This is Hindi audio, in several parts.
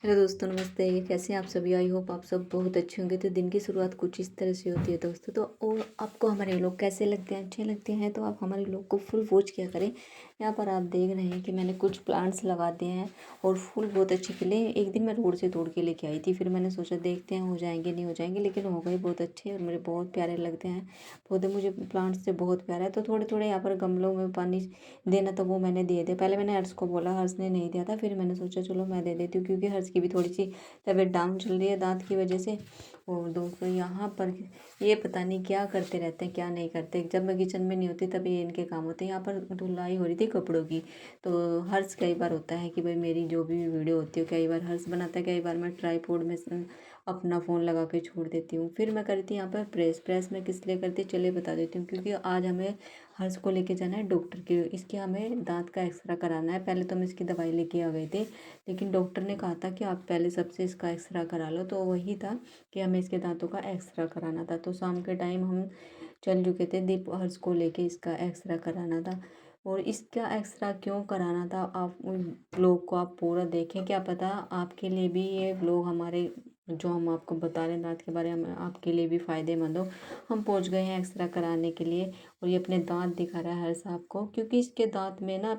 हेलो दोस्तों, नमस्ते। कैसे हैं आप सभी? आई होप आप सब बहुत अच्छे होंगे। तो दिन की शुरुआत कुछ इस तरह से होती है दोस्तों। तो और आपको हमारे लोग कैसे लगते हैं, अच्छे लगते हैं तो आप हमारे लोग को फुल वॉच किया करें। यहाँ पर आप देख रहे हैं कि मैंने कुछ प्लांट्स लगा दिए हैं और फूल बहुत अच्छे खिले। एक दिन मैं रोड से तोड़ के लेके आई थी, फिर मैंने सोचा देखते हैं हो जाएंगे नहीं हो जाएंगे, लेकिन हो गए बहुत अच्छे और मुझे बहुत प्यारे लगते हैं पौधे। मुझे प्लांट्स से बहुत प्यारा है। तो थोड़े थोड़े यहाँ पर गमलों में पानी देना तो वो मैंने दिए थे। पहले मैंने हर्ष को बोला, हर्ष ने नहीं दिया था, फिर मैंने सोचा चलो मैं दे देती हूँ, क्योंकि हर्ष की भी थोड़ी सी तबीयत डाउन चल रही है दांत की वजह से। और दोस्तों यहाँ पर ये पता नहीं क्या करते रहते हैं क्या नहीं करते। जब मैं किचन में नहीं होती तभी इनके काम होते हैं। यहाँ पर धुलाई हो रही थी कपड़ों की, तो हर्ष कई बार होता है कि भाई मेरी जो भी वीडियो होती है कई बार हर्ष बनाता है, कई बार मैं ट्राईपोड में अपना फ़ोन लगा के छोड़ देती हूँ। फिर मैं करती यहाँ पर प्रेस में किस लिए करती चलिए बता देती हूँ। क्योंकि आज हमें हर्ष को लेके जाना है डॉक्टर के, इसके हमें दांत का एक्सरे कराना है। पहले तो हम इसकी दवाई लेके आ गए थे, लेकिन डॉक्टर ने कहा था कि आप पहले सबसे इसका एक्सरे करा लो। तो वही था कि हमें इसके दांतों का एक्सरे कराना था। तो शाम के टाइम हम चल चुके थे दीप हर्ष को लेके, इसका एक्सरे कराना था। और इसका एक्सरे क्यों कराना था आप व्लॉग को आप पूरा देखें, क्या पता आपके लिए भी ये व्लॉग हमारे जो हम आपको बता रहे हैं दांत के बारे में आपके लिए भी फ़ायदेमंद हो। हम पहुंच गए हैं एक्सरे कराने के लिए और ये अपने दांत दिखा रहा है हर साहब को, क्योंकि इसके दांत में ना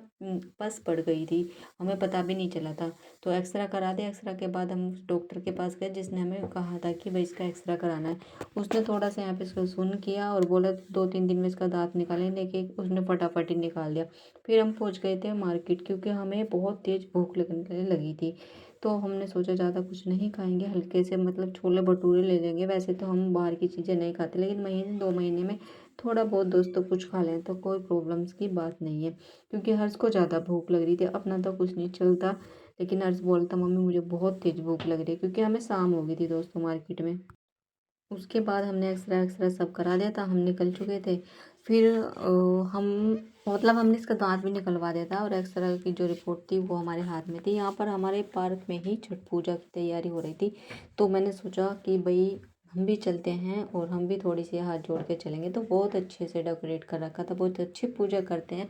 पस पड़ गई थी, हमें पता भी नहीं चला था। तो एक्सरे करा दिया। एक्सरे के बाद हम उस डॉक्टर के पास गए जिसने हमें कहा था कि भाई इसका एक्सरे कराना है। उसने थोड़ा सा यहाँ पे इसको सुन किया और बोला 2-3 दिन में इसका दांत निकालें, लेकिन उसने फटाफट ही निकाल दिया। फिर हम पहुँच गए थे मार्केट, क्योंकि हमें बहुत तेज़ भूख लगने लगी थी। तो हमने सोचा ज़्यादा कुछ नहीं खाएंगे, हल्के से मतलब छोले भटूरे ले लेंगे। वैसे तो हम बाहर की चीज़ें नहीं खाते, लेकिन महीने 2 महीने में थोड़ा बहुत दोस्तों कुछ खा लें तो कोई प्रॉब्लम्स की बात नहीं है। क्योंकि हर्ष को ज़्यादा भूख लग रही थी, अपना तो कुछ नहीं चलता, लेकिन हर्ष बोलता मम्मी मुझे बहुत तेज़ भूख लग रही है, क्योंकि हमें शाम हो गई थी दोस्तों मार्केट में। उसके बाद हमने एक्सरे सब करा दिया था, हम निकल चुके थे। फिर हम मतलब हमने इसका दांत भी निकलवा दिया था और एक्सरे की जो रिपोर्ट थी वो हमारे हाथ में थी। यहाँ पर हमारे पार्क में ही छठ पूजा की तैयारी हो रही थी, तो मैंने सोचा कि भाई हम भी चलते हैं और हम भी थोड़ी सी हाथ जोड़ के चलेंगे। तो बहुत अच्छे से डेकोरेट कर रखा था, बहुत अच्छी पूजा करते हैं।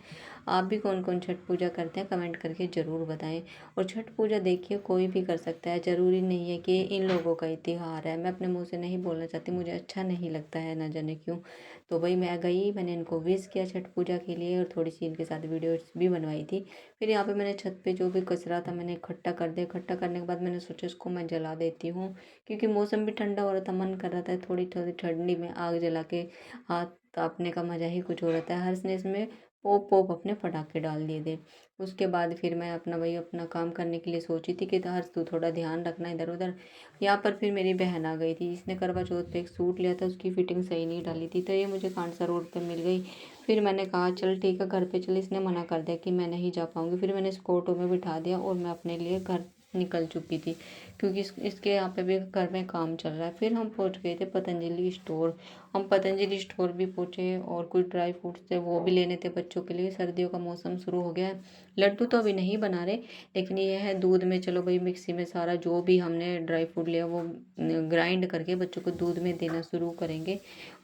आप भी कौन कौन छठ पूजा करते हैं कमेंट करके ज़रूर बताएं। और छठ पूजा देखिए कोई भी कर सकता है, ज़रूरी नहीं है कि इन लोगों का ही त्योहार है। मैं अपने मुंह से नहीं बोलना चाहती, मुझे अच्छा नहीं लगता है ना जाने क्यों। तो भाई मैं गई, मैंने इनको विश किया छठ पूजा के लिए और थोड़ी सी इनके साथ वीडियोस भी बनवाई थी। फिर यहाँ पे मैंने छत पे जो भी कचरा था मैंने इकट्ठा कर दिया। इकट्ठा करने के बाद मैंने सोचा इसको मैं जला देती हूँ, क्योंकि मौसम भी ठंडा हो रहा था, मन कर रहा था थोड़ी थोड़ी ठंडी में आग जला के हाथ तापने का मज़ा ही कुछ हो रहा था। हर्ष ने इसमें पोप पोप अपने पटाखे डाल दिए थे। उसके बाद फिर मैं अपना वही अपना काम करने के लिए सोची थी कि हर्ष तू थोड़ा ध्यान रखना इधर उधर। यहाँ पर फिर मेरी बहन आ गई थी, इसने करवा चौथ पे एक सूट लिया था, उसकी फिटिंग सही नहीं डाली थी, तो ये मुझे कांसा रोड पे मिल गई। फिर मैंने कहा चल ठीक है घर पे चल, इसने मना कर दिया कि मैं नहीं जा पाऊँगी। फिर मैंने इसको ऑटो में बिठा दिया और मैं अपने लिए घर निकल चुकी थी, क्योंकि इसके यहाँ पे भी घर में काम चल रहा है। फिर हम पहुँच गए थे पतंजलि स्टोर। हम पतंजलि स्टोर भी पहुँचे और कुछ ड्राई फ्रूट्स थे वो भी लेने थे बच्चों के लिए, सर्दियों का मौसम शुरू हो गया है। लड्डू तो अभी नहीं बना रहे, लेकिन ये है दूध में चलो भाई मिक्सी में सारा जो भी हमने ड्राई फ्रूट लिया वो ग्राइंड करके बच्चों को दूध में देना शुरू करेंगे।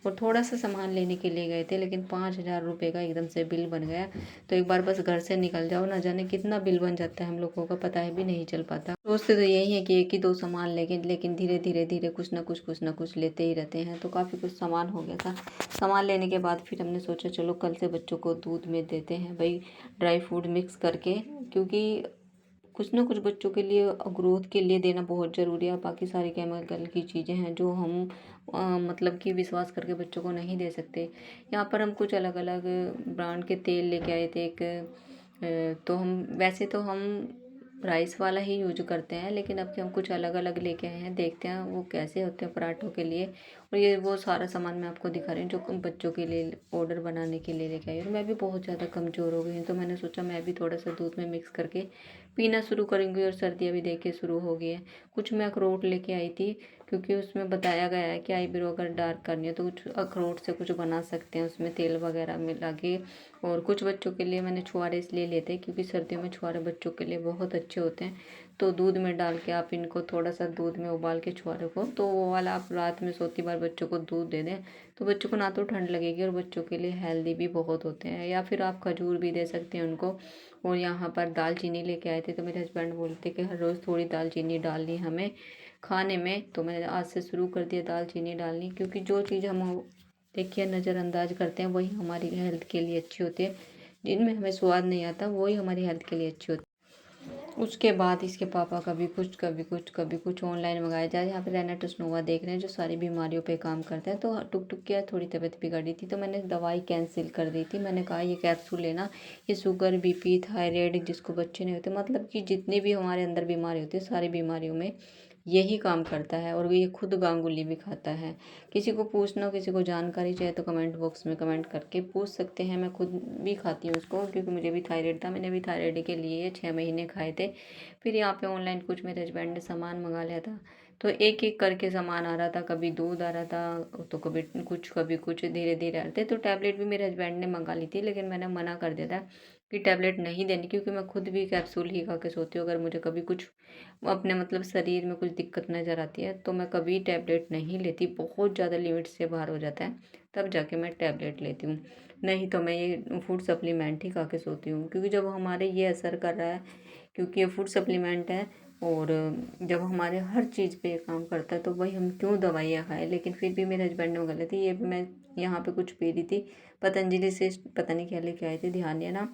और थोड़ा सा सामान लेने के लिए गए थे, लेकिन 5,000 रुपये का एकदम से बिल बन गया। तो एक बार बस घर से निकल जाओ, ना जाने कितना बिल बन जाता है, हम लोगों का पता है भी नहीं चल पाता। सोचते तो यही है कि एक ही दो सामान लेंगे, लेकिन धीरे धीरे धीरे कुछ ना कुछ लेते ही रहते हैं। तो काफ़ी कुछ सामान हो गया था। सामान लेने के बाद फिर हमने सोचा चलो कल से बच्चों को दूध में देते हैं भाई ड्राई फ्रूट मिक्स करके, क्योंकि कुछ ना कुछ बच्चों के लिए ग्रोथ के लिए देना बहुत ज़रूरी है। बाकी सारी केमिकल की चीज़ें हैं जो हम मतलब कि विश्वास करके बच्चों को नहीं दे सकते। यहाँ पर हम कुछ अलग अलग ब्रांड के तेल लेके आए थे। एक तो हम वैसे तो हम राइस वाला ही यूज करते हैं, लेकिन अब हम कुछ अलग अलग लेके आए हैं, देखते हैं वो कैसे होते हैं पराठों के लिए। और ये वो सारा सामान मैं आपको दिखा रही हूँ जो बच्चों के लिए ऑर्डर बनाने के लिए लेके आई। और मैं भी बहुत ज़्यादा कमज़ोर हो गई हूँ, तो मैंने सोचा मैं भी थोड़ा सा दूध में मिक्स करके पीना शुरू करूँगी। और सर्दियाँ भी देखिए शुरू हो गई है। कुछ मैं अखरोट लेके आई थी, क्योंकि उसमें बताया गया है कि आईब्रो अगर डार्क करनी है तो कुछ अखरोट से कुछ बना सकते हैं, उसमें तेल वगैरह मिला के। और कुछ बच्चों के लिए मैंने छुहारे इसलिए लेते हैं क्योंकि सर्दियों में छुहारे बच्चों के लिए बहुत अच्छे होते हैं। तो दूध में डाल के आप इनको थोड़ा सा दूध में उबाल के छुहारे को, तो वो वाला आप रात में सोती बार बच्चों को दूध दे दें तो बच्चों को ना तो ठंड लगेगी और बच्चों के लिए हेल्दी भी बहुत होते हैं। या फिर आप खजूर भी दे सकते हैं उनको। और यहाँ पर दालचीनी लेके आए थे तो मेरे हस्बैंड बोलते कि हर रोज़ थोड़ी दालचीनी डालनी हमें खाने में। तो मैंने आज से शुरू कर दिया दालचीनी डालनी, क्योंकि जो चीज़ हम देखिए नज़रअंदाज करते हैं वही हमारी हेल्थ के लिए अच्छी होती है। जिनमें हमें स्वाद नहीं आता वही हमारी हेल्थ के लिए अच्छी होती है। उसके बाद इसके पापा कभी कुछ ऑनलाइन मंगाया जाए। यहाँ पे रेनेटोस नोवा देख रहे हैं जो सारी बीमारियों पे काम करता है। तो टुक टुक किया, थोड़ी तबीयत बिगड़ी थी तो मैंने दवाई कैंसिल कर दी थी। मैंने कहा ये कैप्सूल लेना, ये शुगर बीपी थायराइड जिसको बच्चे नहीं होते, मतलब कि जितनी भी हमारे अंदर बीमारी होती है सारी बीमारियों में यही काम करता है। और ये खुद गांगुली भी खाता है। किसी को पूछना हो, किसी को जानकारी चाहिए तो कमेंट बॉक्स में कमेंट करके पूछ सकते हैं। मैं खुद भी खाती हूँ उसको क्योंकि मुझे भी थायराइड था। मैंने भी थायराइड के लिए 6 महीने खाए थे। फिर यहाँ पे ऑनलाइन कुछ मेरे हस्बैंड ने सामान मंगा लिया था तो एक एक करके सामान आ रहा था। कभी दूध आ रहा था तो कभी कुछ धीरे धीरे आ रहे थे। तो टैबलेट भी मेरे हस्बैंड ने मंगा ली थी, लेकिन मैंने मना कर दिया था कि टैबलेट नहीं देनी, क्योंकि मैं खुद भी कैप्सूल ही खा के सोती हूँ। अगर मुझे कभी कुछ अपने मतलब शरीर में कुछ दिक्कत नज़र आती है तो मैं कभी टैबलेट नहीं लेती। बहुत ज़्यादा लिमिट से बाहर हो जाता है तब जाके मैं टैबलेट लेती हूँ, नहीं तो मैं ये फूड सप्लीमेंट ही खा के सोती हूँ। क्योंकि जब हमारे ये असर कर रहा है, क्योंकि ये फूड सप्लीमेंट है और जब हमारे हर चीज़ पे ये काम करता है तो भाई हम क्यों दवाइयाँ खाएं। लेकिन फिर भी मेरे हस्बैंड ने वो गलत थी। ये भी मैं यहाँ पे कुछ पी रही थी पतंजलि से, पता नहीं क्या लेके आए थे, ध्यान नहीं है ना।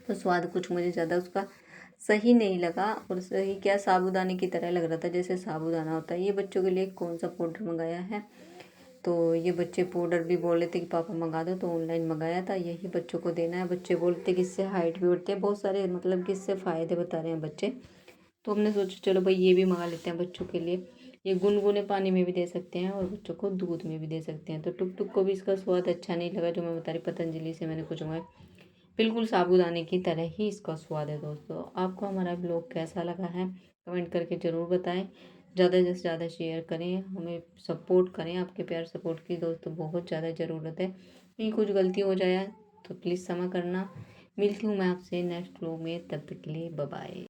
तो स्वाद कुछ मुझे ज़्यादा उसका सही नहीं लगा। और सही क्या, साबूदाने की तरह लग रहा था, जैसे साबूदाना होता है। ये बच्चों के लिए कौन सा पाउडर मंगाया है, तो ये बच्चे पाउडर भी बोल रहे थे कि पापा मंगा दो, तो ऑनलाइन मंगाया था। यही बच्चों को देना है। बच्चे बोलते कि इससे हाइट भी बढ़ती है, बहुत सारे मतलब कि इससे फ़ायदे बता रहे हैं बच्चे। तो हमने सोचा चलो भाई ये भी मंगा लेते हैं बच्चों के लिए। ये गुनगुने पानी में भी दे सकते हैं और बच्चों को दूध में भी दे सकते हैं। तो टुक टुक को भी इसका स्वाद अच्छा नहीं लगा, जो मैं बता रही पतंजलि से मैंने कुछ मंगाया, बिल्कुल साबूदाने की तरह ही इसका स्वाद है। दोस्तों आपको हमारा ब्लॉग कैसा लगा है कमेंट करके ज़रूर बताएं। ज़्यादा से ज़्यादा शेयर करें, हमें सपोर्ट करें। आपके प्यार सपोर्ट की दोस्तों बहुत ज़्यादा ज़रूरत है। कहीं कुछ गलती हो जाए तो प्लीज़ क्षमा करना। मिलती हूँ मैं आपसे नेक्स्ट ब्लॉग में, तब तक के लिए बाय बाय।